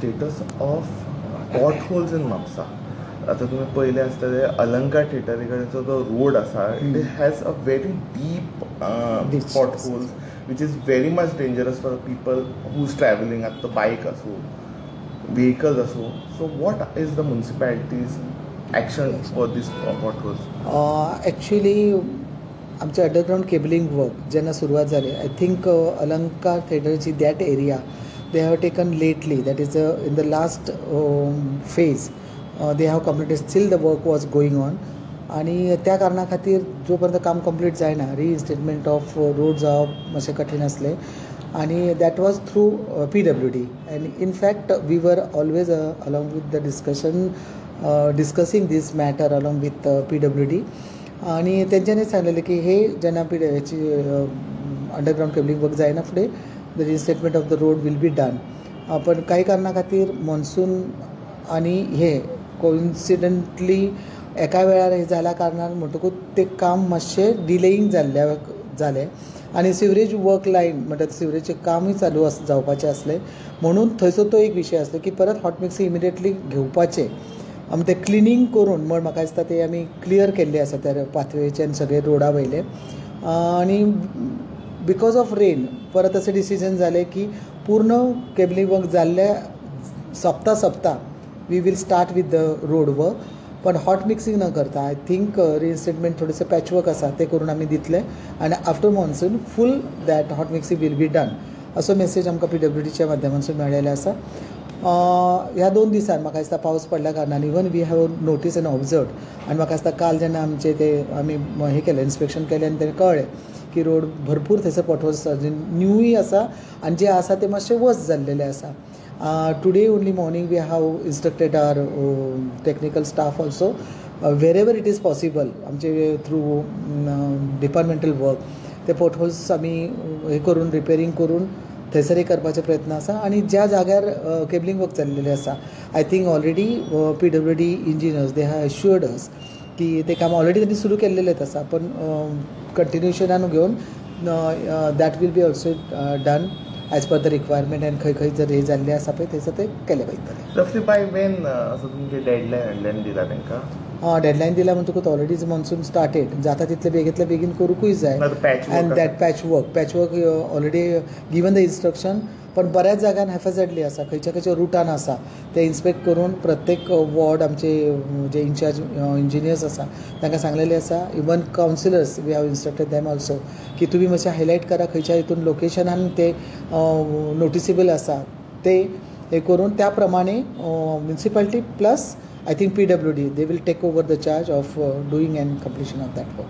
Status of pot holes in Mapusa. आता तुम्ही पहिले आसता ते अलंकार थिएटरी कडेनचो जो रोड आसा it has a very deep pot holes which is very much dangerous for the people who's traveling at the bike also, vehicles also. So what is the municipality's action for this potholes? Actually आमचे underground cabling work जेन्ना सुरवात जाली, I think Alankar थिएटरची that area they have taken lately, that is in the last phase they have completed, still the work was going on. आणि त्या कारणा खातीर जो पर्यंत काम कंप्लीट जायना, रिइन्स्टेटमेंट ऑफ रोड जावप मातशें कठीण आसलें. आणि that was through PWD. And in fact we were always along with the discussing these matter along with PWD. आणि तेंच्यांनी सांगलेलें की हे जेन्ना हेची अंडरग्राउंड केबलिंग वर्क जायना फुडें the reinstatement of the road will be done. पण काही कारणा खातीर मॉन्सून आनी हे कोइन्सिडंटली एका वेळार हे जाल्या कारणान म्हणटकूच ते काम मातशें डिलेईंग जालें. आनी सिवरेज वर्क लायन म्हणटा सिवरेजचें कामूय चालू जावपाचें आसलें, म्हणून थंयसर तो एक विशय आसलो की परत हॉट मिक्सी इमिडिएटली घेवपाचें. आमी तें क्लिनींग करून म्हण म्हाका दिसता ते आमी क्लियर केल्ले आसा त्या पाथवेचे आनी सगळे रोडा वयले. आनी बिकॉज ऑफ रेन परत अशें डिसिजन जालें की पूर्ण केबलिंग वर्क जाल्ल्या सोंपता we will start with the road work. पण हॉट मिक्सिंग न करता आय थिंक रिइन्स्टेटमेंट थोडेंसं पॅचवर्क आसा ते करून आमी दितले. आनी after monsoon full that hot mixing will be done असो मेसेज आमकां PWDच्या माध्यमांतसून मेळिल्लो आसा. ह्या 2 दिसान म्हाका दिसता पावस पडल्या कारणान even we have notice and observed. आनी म्हाका दिसता काल जेन्ना आमचे ते आमी हे केलें इन्स्पेक्शन केलें आनी तें कळ्ळें की रोड भरपूर थंयसर पॉटहोल्स न्यूय आसा आनी जे आसा ते मातशे वर्स जाल्लेले आसा. Today only morning we have instructed our technical staff also wherever it is possible आमचे through departmental work ते potholes आमी हे करून रिपेरिंग करून थंयसर करपाचे प्रयत्न आसा. आनी ज्या जाग्यार केबलिंग वर्क चल्लेले आसा I think already PWD engineers they have assured us की ते काम ऑलरेडी त्यांनी सुरू केल्लेलेच आसा, पण कंटिन्युएशनान घेवन that will be also done as per the requirement. आनी खंय खंय जर हे जाल्लें आसा पळय थंयसर ते केले वयतले. रफली बाय वेन असो तुमचे डेडलायन दिला तांकां? डेडलायन दिला म्हणटकूच ऑलरेडीज मॉन्सून स्टार्टेड जाता तितले बेगीन करूंकूय जाय. And that patchwork already given the instruction, पण बऱ्याच जाग्यान हेफाजटली आसा, खंयच्या रुटान आसा ते इन्स्पेक्ट करून प्रत्येक वॉर्ड आमचे जे इन्चार्ज इंजिनियर्स आसा तांकां सांगलेले आसा. Even councillors we have instructed them also की तुमी मातशें हायलायट करा खंयच्या हितून लोकेशनान ते नोटिसेबल आसा ते हे करून त्या प्रमाणे municipality plus I think PWD they will take over the charge of doing and completion of that work.